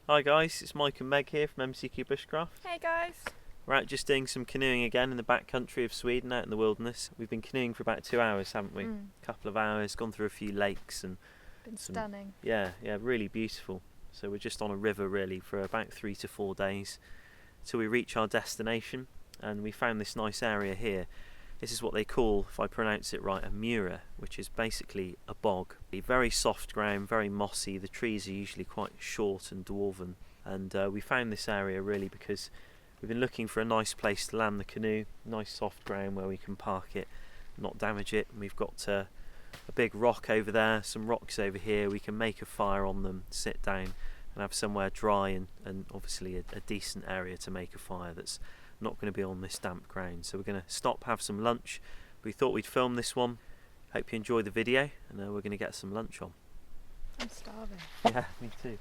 Hi guys, it's Mike and Meg here from MCQBushcraft. Hey guys! We're out just doing some canoeing again in the back country of Sweden, out in the wilderness. We've been canoeing for about 2 hours, haven't we? A couple of hours, gone through a few lakes and... Been stunning. Yeah, really beautiful. So we're just on a river really for about 3 to 4 days till we reach our destination, and we found this nice area here. This is what they call, if I pronounce it right, a mura, which is basically a bog. Very soft ground, very mossy. The trees are usually quite short and dwarven. And we found this area really because we've been looking for a nice place to land the canoe, nice soft ground where we can park it, not damage it. And we've got a big rock over there, some rocks over here. We can make a fire on them, sit down and have somewhere dry and obviously a decent area to make a fire that's not going to be on this damp ground. So we're going to stop, have some lunch. We thought we'd film this one. Hope you enjoy the video, and we're going to get some lunch on. I'm starving. Yeah, me too.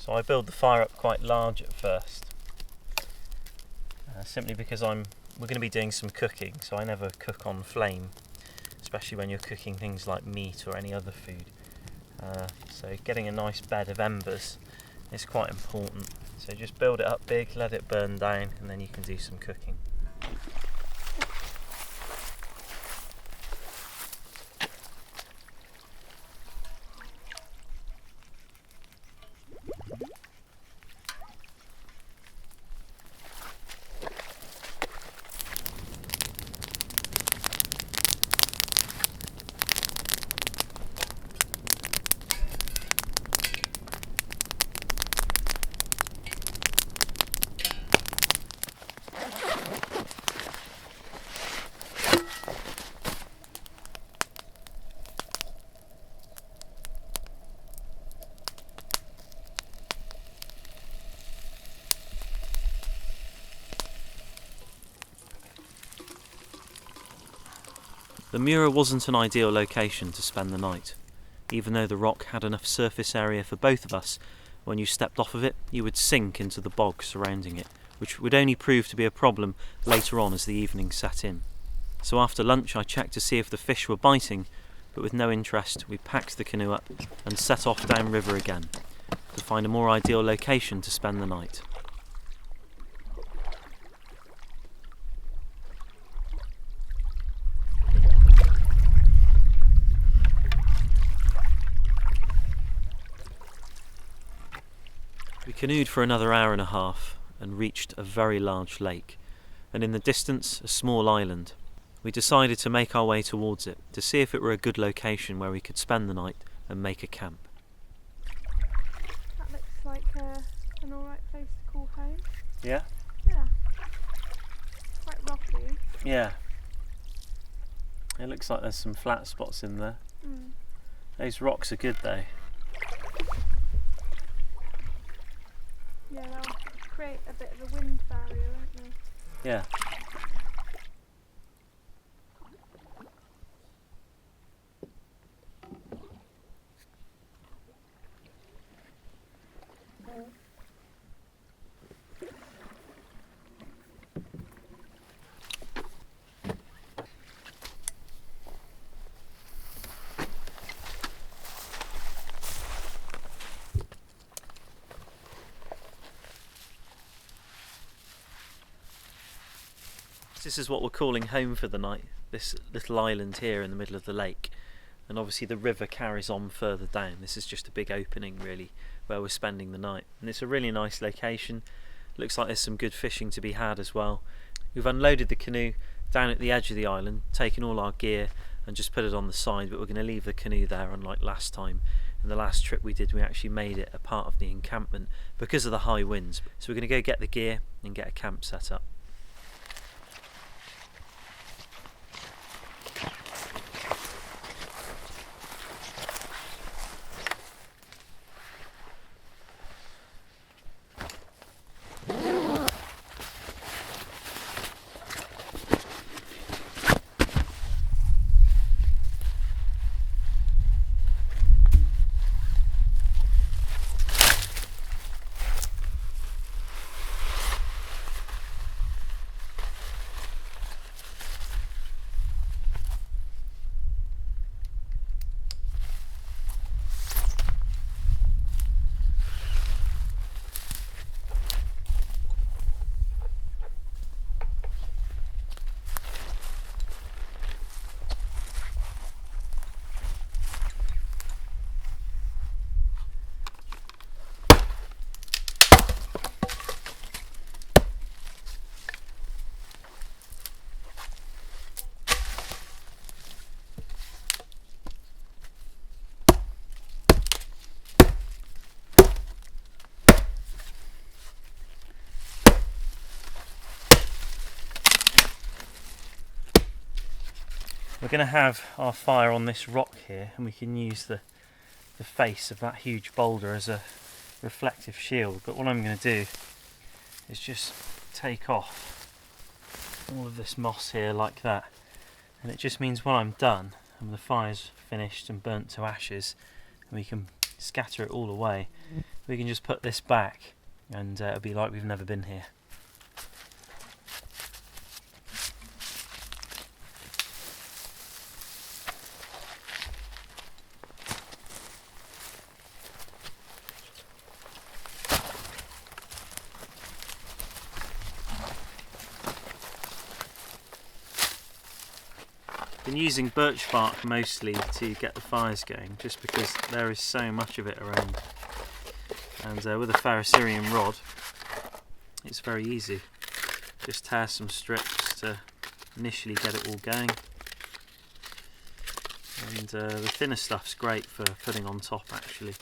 So I build the fire up quite large at first, simply because we're going to be doing some cooking, so I never cook on flame, especially when you're cooking things like meat or any other food. So getting a nice bed of embers is quite important. So just build it up big, let it burn down, and then you can do some cooking. The Mura wasn't an ideal location to spend the night. Even though the rock had enough surface area for both of us, when you stepped off of it, you would sink into the bog surrounding it, which would only prove to be a problem later on as the evening set in. So after lunch I checked to see if the fish were biting, but with no interest we packed the canoe up and set off downriver again, to find a more ideal location to spend the night. We canoed for another hour and a half and reached a very large lake, and in the distance a small island. We decided to make our way towards it to see if it were a good location where we could spend the night and make a camp. That looks like an alright place to call home. Yeah? Yeah. Quite rocky. Yeah. It looks like there's some flat spots in there. Those rocks are good though. Yeah, they'll create a bit of a wind barrier, won't they? Yeah. This is what we're calling home for the night, this little island here in the middle of the lake. And obviously the river carries on further down. This is just a big opening really where we're spending the night. And it's a really nice location. Looks like there's some good fishing to be had as well. We've unloaded the canoe down at the edge of the island, taken all our gear and just put it on the side, but we're going to leave the canoe there, unlike last time. And the last trip we did, we actually made it a part of the encampment because of the high winds. So we're going to go get the gear and get a camp set up. We're going to have our fire on this rock here, and we can use the face of that huge boulder as a reflective shield. But what I'm going to do is just take off all of this moss here like that, and it just means when I'm done and the fire's finished and burnt to ashes and we can scatter it all away, we can just put this back and it'll be like we've never been here. Been using birch bark mostly to get the fires going, just because there is so much of it around, and with a ferrocerium rod it's very easy. Just tear some strips to initially get it all going, and the thinner stuff's great for putting on top actually.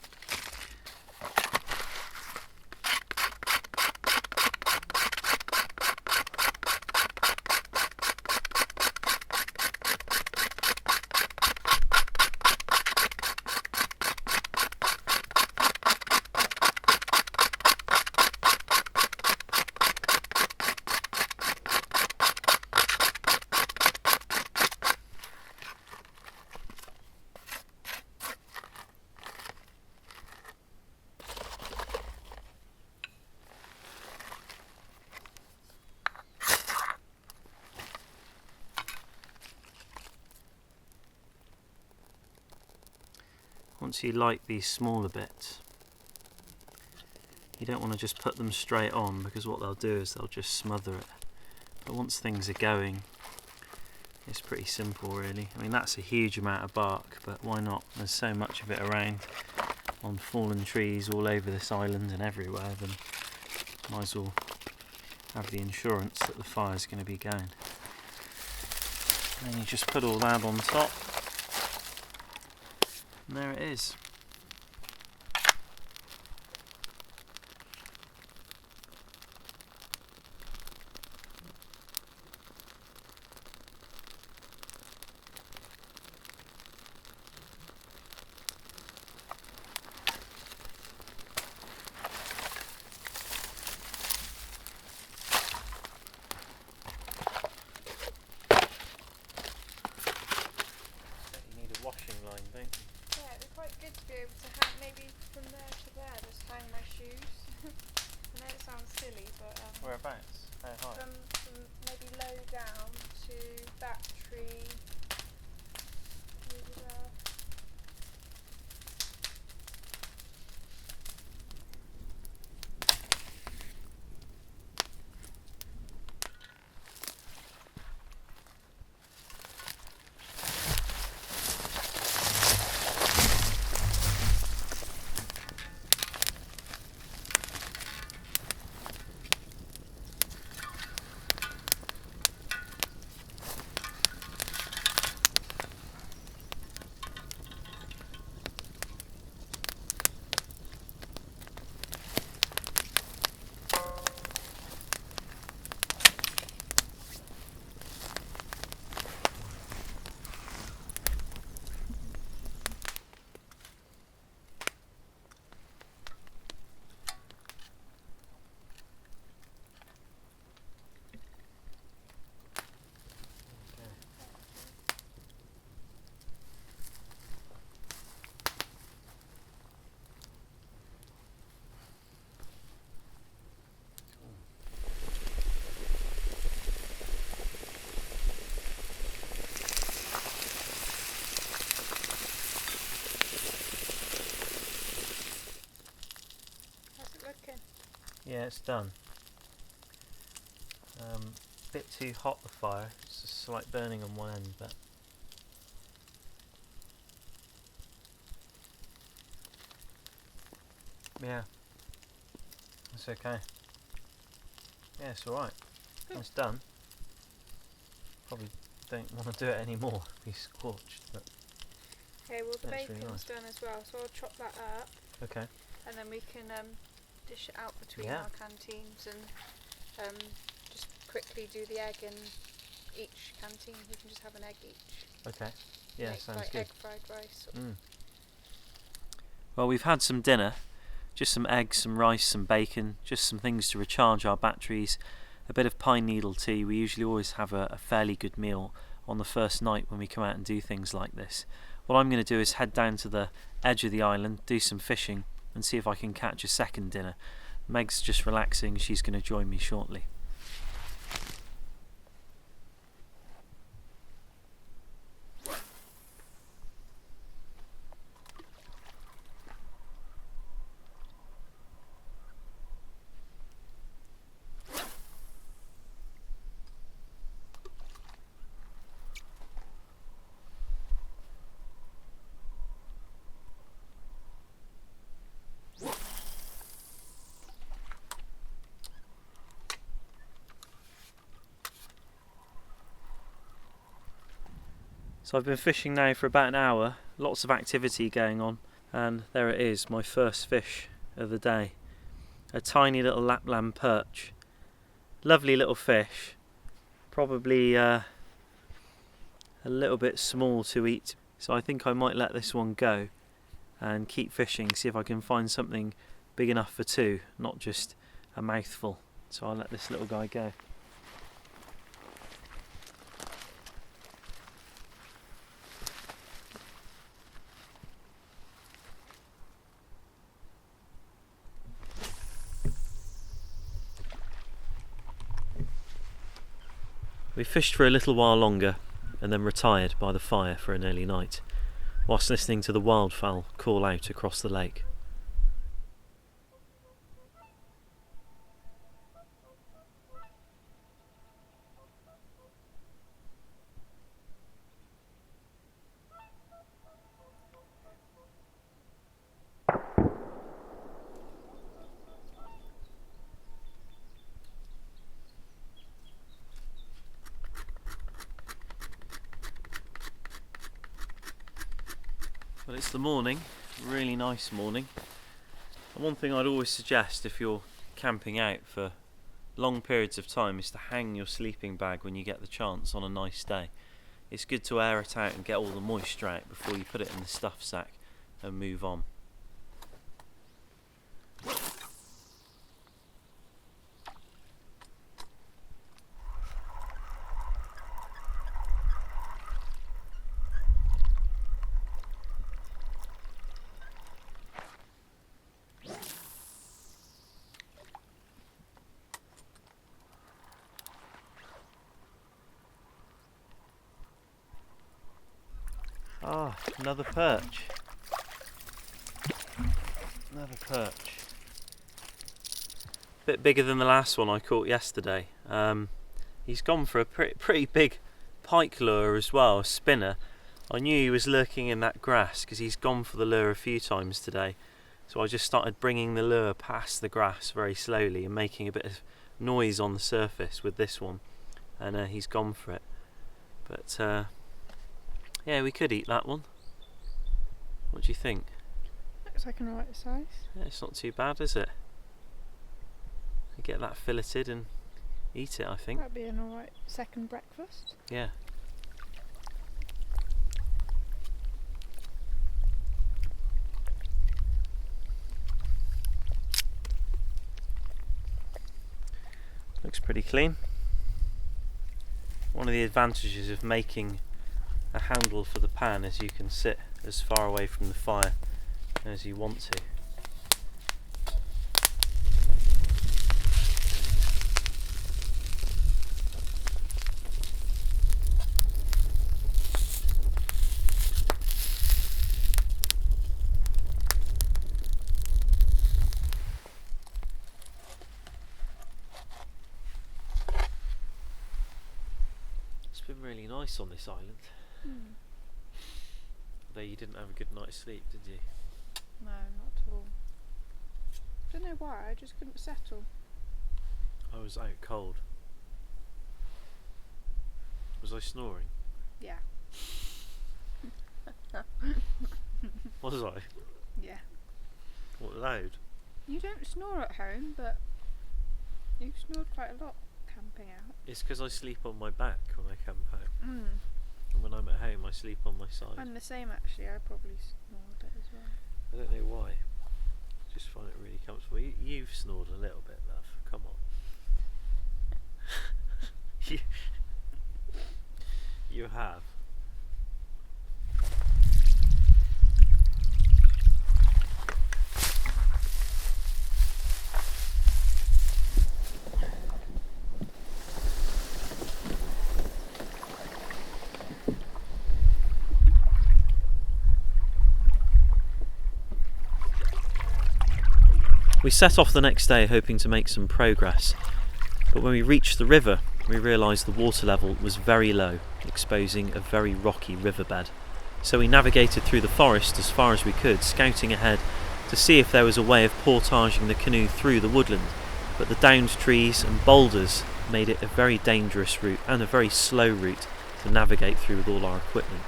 Once you light these smaller bits, you don't want to just put them straight on, because what they'll do is they'll just smother it. But once things are going, it's pretty simple really. I mean, that's a huge amount of bark, but why not? There's so much of it around on fallen trees all over this island and everywhere, then might as well have the insurance that the fire's going to be going. And then you just put all that on top. And there it is. You need a washing line, don't you? Yeah, it'd be quite good to be able to hang, maybe from there to there, just hang my shoes. I know it sounds silly, but Whereabouts? How high? from maybe low down to that tree over there. it's done. Bit too hot, the fire. It's a slight burning on one end, but yeah, it's okay. Yeah, it's alright. It's done. Probably don't want to do it anymore. Be scorched, but Okay, well the that's bacon's really nice. done as well, so I'll chop that up Okay. and then we can dish it out between Yeah. our canteens and just quickly do the egg in each canteen. We can just have an egg each. Okay. Yeah, Make sounds like good. egg fried rice. Well, we've had some dinner. Just some eggs, some rice, some bacon, just some things to recharge our batteries, a bit of pine needle tea. We usually always have a fairly good meal on the first night when we come out and do things like this. What I'm going to do is head down to the edge of the island, do some fishing and see if I can catch a second dinner. Meg's just relaxing, she's going to join me shortly. So I've been fishing now for about an hour, lots of activity going on, and there it is, my first fish of the day. A tiny little Lapland perch. Lovely little fish, probably a little bit small to eat, so I think I might let this one go and keep fishing, see if I can find something big enough for two, not just a mouthful. So I'll let this little guy go. We fished for a little while longer and then retired by the fire for an early night, whilst listening to the wildfowl call out across the lake. Well, it's the morning, really nice morning. And one thing I'd always suggest if you're camping out for long periods of time is to hang your sleeping bag when you get the chance on a nice day. It's good to air it out and get all the moisture out before you put it in the stuff sack and move on. Ah, another perch. Another perch. Bit bigger than the last one I caught yesterday. He's gone for a pretty big pike lure as well, a spinner. I knew he was lurking in that grass because he's gone for the lure a few times today. So I just started bringing the lure past the grass very slowly and making a bit of noise on the surface with this one. And he's gone for it. But yeah, we could eat that one. What do you think? Looks like an alright size. Yeah, it's not too bad, is it? You get that filleted and eat it, I think. That'd be an alright second breakfast. Yeah. Looks pretty clean. One of the advantages of making a handle for the pan is you can sit as far away from the fire as you want to. been really nice on this island. Though you didn't have a good night's sleep, did you? No, not at all. Don't know why, I just couldn't settle. I was out cold. Was I snoring? Yeah. Was I? Yeah. What, loud? You don't snore at home, but you've snored quite a lot camping out. It's because I sleep on my back when I camp out. Mm. And when I'm at home, I sleep on my side. I'm the same actually, I probably snore a bit as well. I don't know why. Just find it really comfortable. You've snored a little bit, love. Come on. You have. We set off the next day hoping to make some progress, but when we reached the river we realised the water level was very low, exposing a very rocky riverbed. So we navigated through the forest as far as we could, scouting ahead to see if there was a way of portaging the canoe through the woodland, but the downed trees and boulders made it a very dangerous route and a very slow route to navigate through with all our equipment.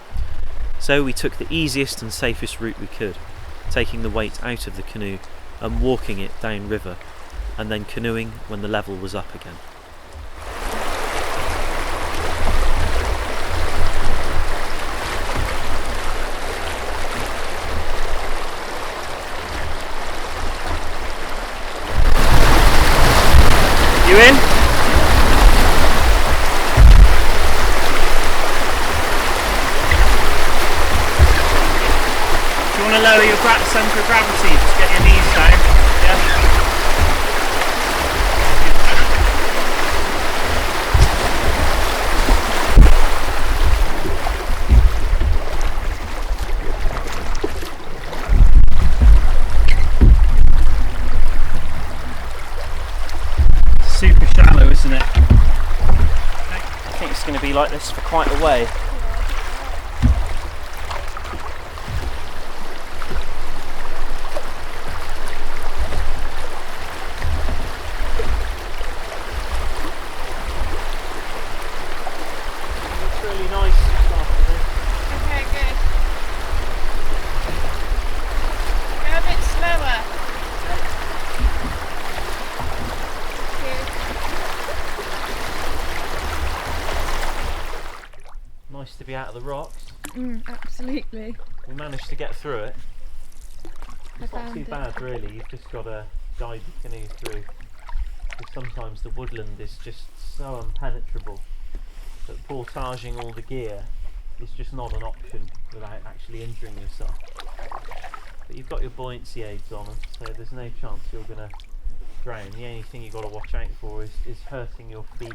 So we took the easiest and safest route we could, taking the weight out of the canoe and walking it down river, and then canoeing when the level was up again. You in? Do you want to lower your centre of gravity? Just get your knees down. Yeah. Super shallow, isn't it? I think it's going to be like this for quite a way. It's really nice this afternoon. Okay, good. Go a bit slower. Nice to be out of the rocks. Absolutely. We managed to get through it. It's not found too it. bad really, you've just got to guide the canoe through. Because sometimes the woodland is just so impenetrable that portaging all the gear is just not an option without actually injuring yourself. But you've got your buoyancy aids on, so there's no chance you're going to drown. The only thing you've got to watch out for is hurting your feet,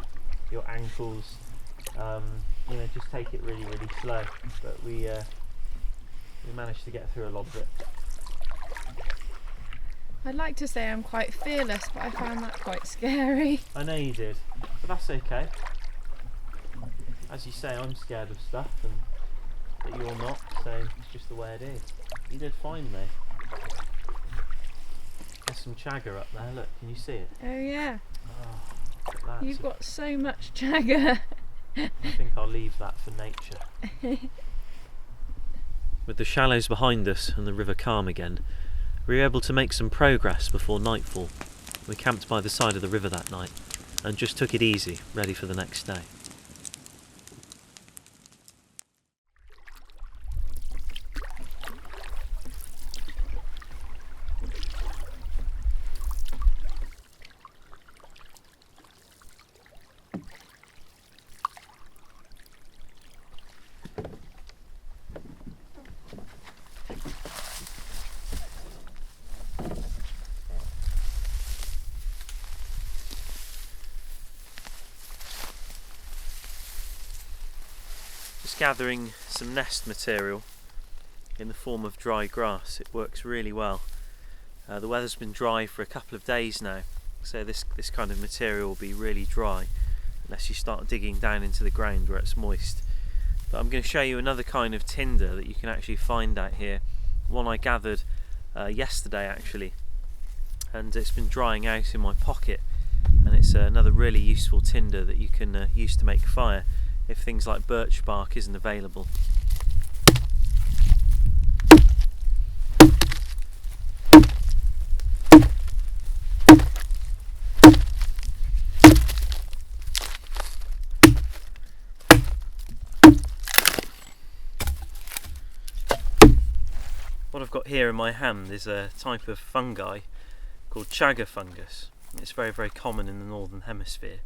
your ankles. You know, just take it really, really slow. But we managed to get through a lot of it. I'd like to say I'm quite fearless, but I found that quite scary. I know you did, but that's okay. As you say, I'm scared of stuff, but you're not, so it's just the way it is. You did fine though. There's some chaga up there, look, can you see it? Oh yeah, Oh, look at that. you've got so much chaga. I think I'll leave that for nature. With the shallows behind us and the river calm again, we were able to make some progress before nightfall. We camped by the side of the river that night and just took it easy, ready for the next day. Just gathering some nest material in the form of dry grass. It works really well. The weather's been dry for a couple of days now, so this kind of material will be really dry unless you start digging down into the ground where it's moist. But I'm going to show you another kind of tinder that you can actually find out here. One I gathered yesterday actually, and it's been drying out in my pocket, and it's another really useful tinder that you can use to make fire if things like birch bark isn't available. What I've got here in my hand is a type of fungi called Chaga Fungus. It's very common in the northern hemisphere.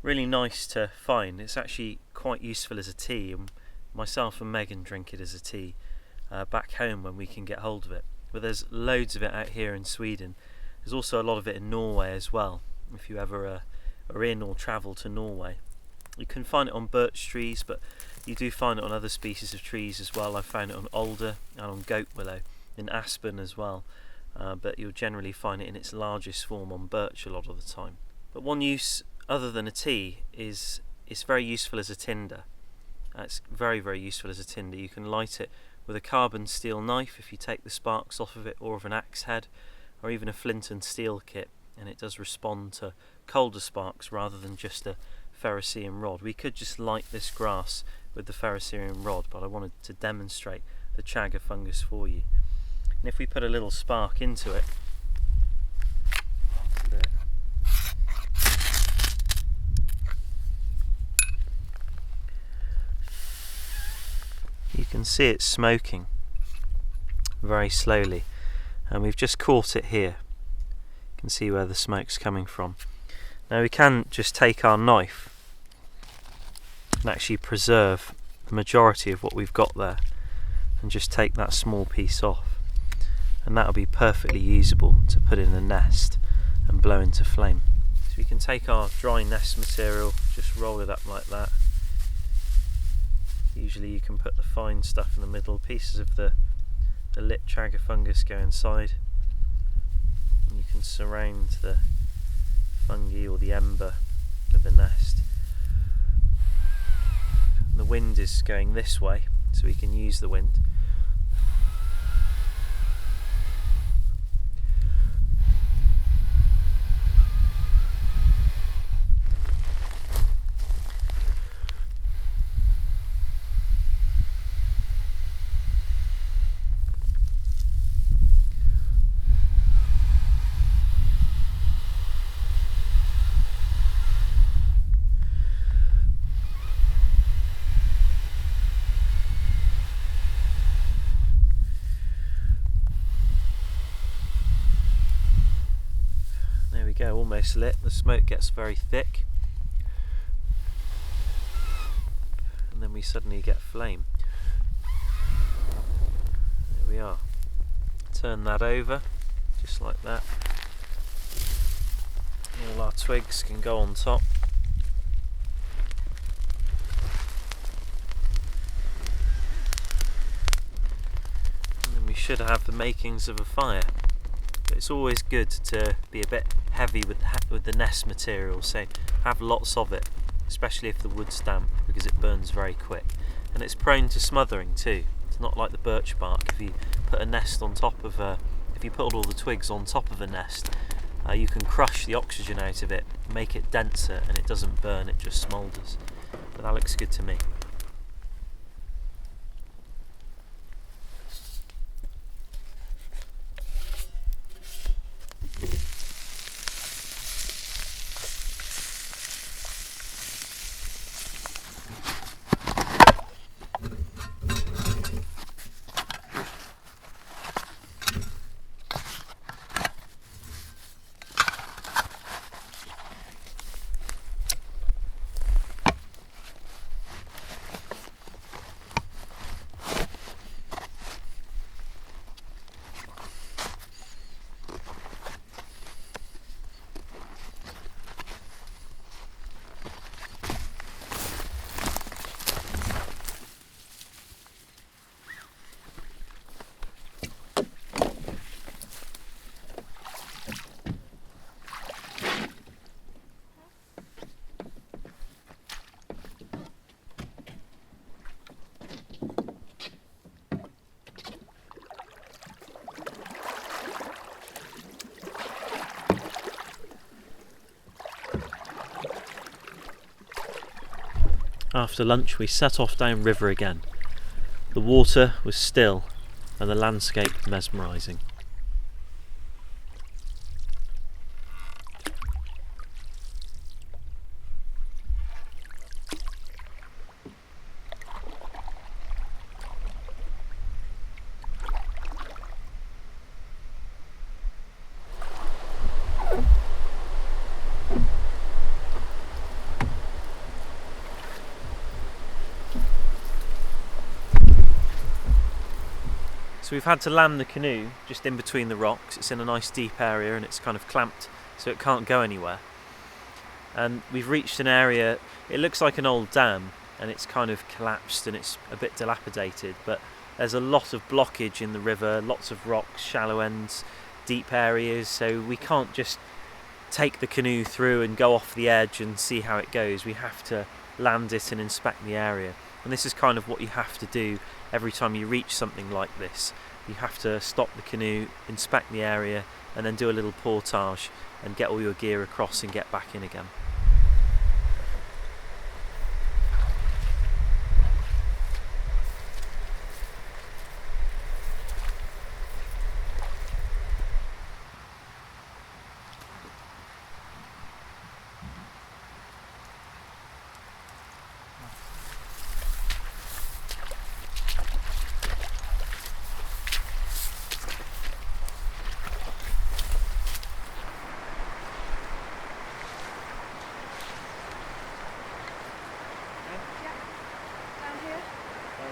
Really nice to find. It's actually quite useful as a tea, and myself and Megan drink it as a tea back home when we can get hold of it. But there's loads of it out here in Sweden. There's also a lot of it in Norway as well, if you ever are in or travel to Norway. You can find it on birch trees, but you do find it on other species of trees as well. I've found it on alder and on goat willow, in aspen as well, but you'll generally find it in its largest form on birch a lot of the time. But one use other than a tea is it's very useful as a tinder. It's very useful as a tinder. You can light it with a carbon steel knife if you take the sparks off of it, or of an axe head, or even a flint and steel kit, and it does respond to colder sparks rather than just a ferrocerium rod. We could just light this grass with the ferrocerium rod, but I wanted to demonstrate the Chaga fungus for you. And if we put a little spark into it, there, you can see it smoking very slowly, and we've just caught it here. You can see where the smoke's coming from. Now we can just take our knife and actually preserve the majority of what we've got there, and just take that small piece off, and that'll be perfectly usable to put in a nest and blow into flame. So we can take our dry nest material, just roll it up like that. Usually you can put the fine stuff in the middle, pieces of the lit Chaga fungus go inside, and you can surround the fungi or the ember with the nest. The wind is going this way, so we can use the wind. There we go, almost lit. The smoke gets very thick, and then we suddenly get flame. There we are. Turn that over, just like that. All our twigs can go on top. And then we should have the makings of a fire. But it's always good to be a bit heavy with the nest material, so have lots of it, especially if the wood's damp, because it burns very quick. And it's prone to smothering too. It's not like the birch bark. If you put a nest on top of if you put all the twigs on top of a nest, you can crush the oxygen out of it, make it denser, and it doesn't burn, it just smoulders. But that looks good to me. After lunch we set off down river again. The water was still and the landscape mesmerising. So we've had to land the canoe just in between the rocks. It's in a nice deep area and it's kind of clamped so it can't go anywhere. And we've reached an area, it looks like an old dam and it's kind of collapsed and it's a bit dilapidated, but there's a lot of blockage in the river, lots of rocks, shallow ends, deep areas, so we can't just take the canoe through and go off the edge and see how it goes. We have to land it and inspect the area. And this is kind of what you have to do every time you reach something like this. You have to stop the canoe, inspect the area, and then do a little portage and get all your gear across and get back in again.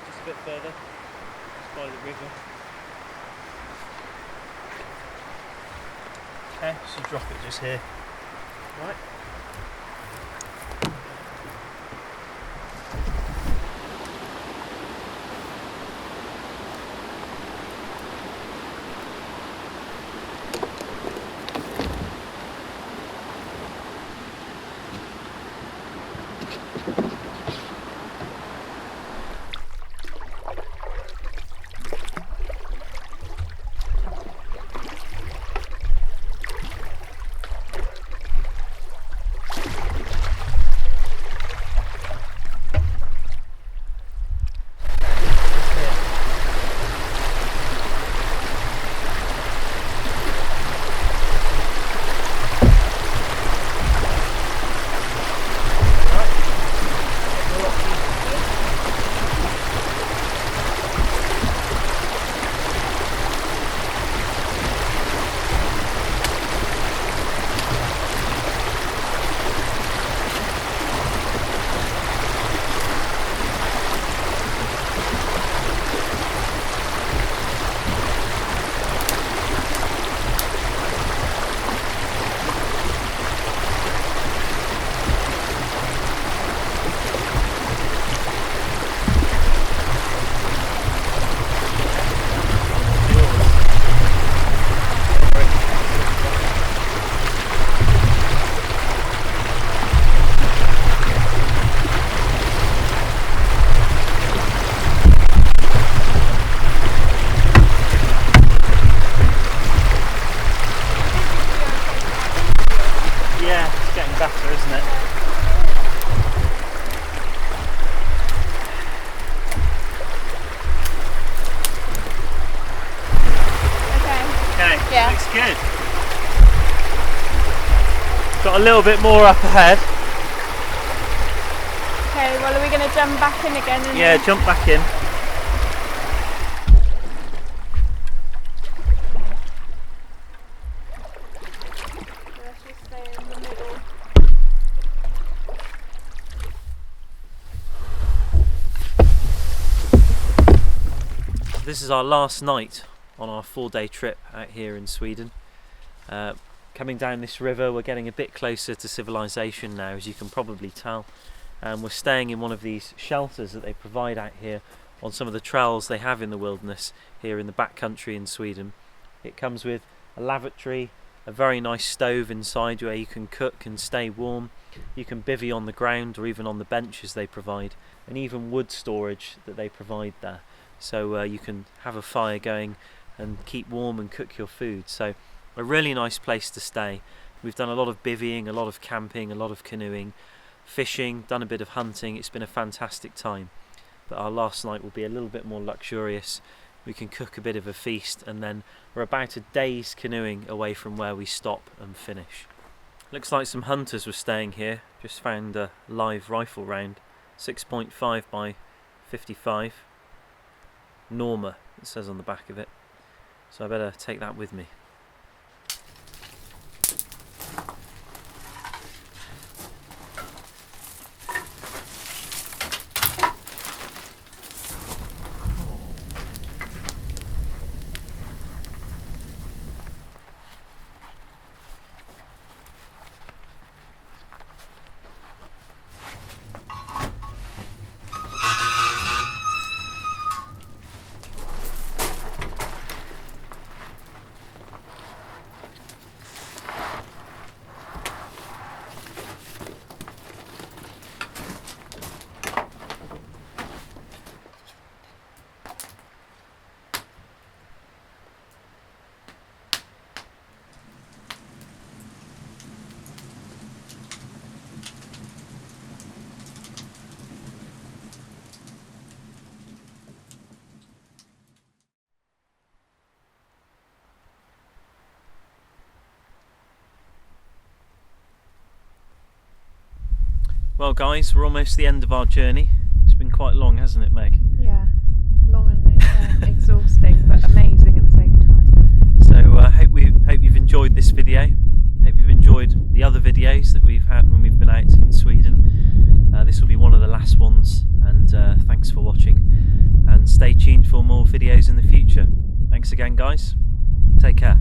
Just a bit further, just by the river. Okay, so drop it just here. Right. Better, isn't it? Okay, yeah. Looks good. Got a little bit more up ahead. Okay, well, are we going to jump back in again? Yeah, jump back in. Let's just stay in the middle. This is our last night on our 4-day trip out here in Sweden. Coming down this river, we're getting a bit closer to civilization now, as you can probably tell. We're staying in one of these shelters that they provide out here on some of the trails they have in the wilderness here in the backcountry in Sweden. It comes with a lavatory, a very nice stove inside where you can cook and stay warm. You can bivvy on the ground or even on the benches they provide, and even wood storage that they provide there. So you can have a fire going and keep warm and cook your food. So a really nice place to stay. We've done a lot of bivvying, a lot of camping, a lot of canoeing. fishing, done a bit of hunting. It's been a fantastic time, but our last night will be a little bit more luxurious. We can cook a bit of a feast, and then we're about a day's canoeing away from where we stop and finish. Looks like some hunters were staying here. Just found a live rifle round, 6.5 by 55. Norma, it says on the back of it. So I better take that with me. Well guys, we're almost the end of our journey. It's been quite long, hasn't it, Meg? Yeah, long and exhausting, but amazing at the same time. So I hope you've enjoyed this video. Hope you've enjoyed the other videos that we've had when we've been out in Sweden. This will be one of the last ones, and thanks for watching. And stay tuned for more videos in the future. Thanks again guys. Take care.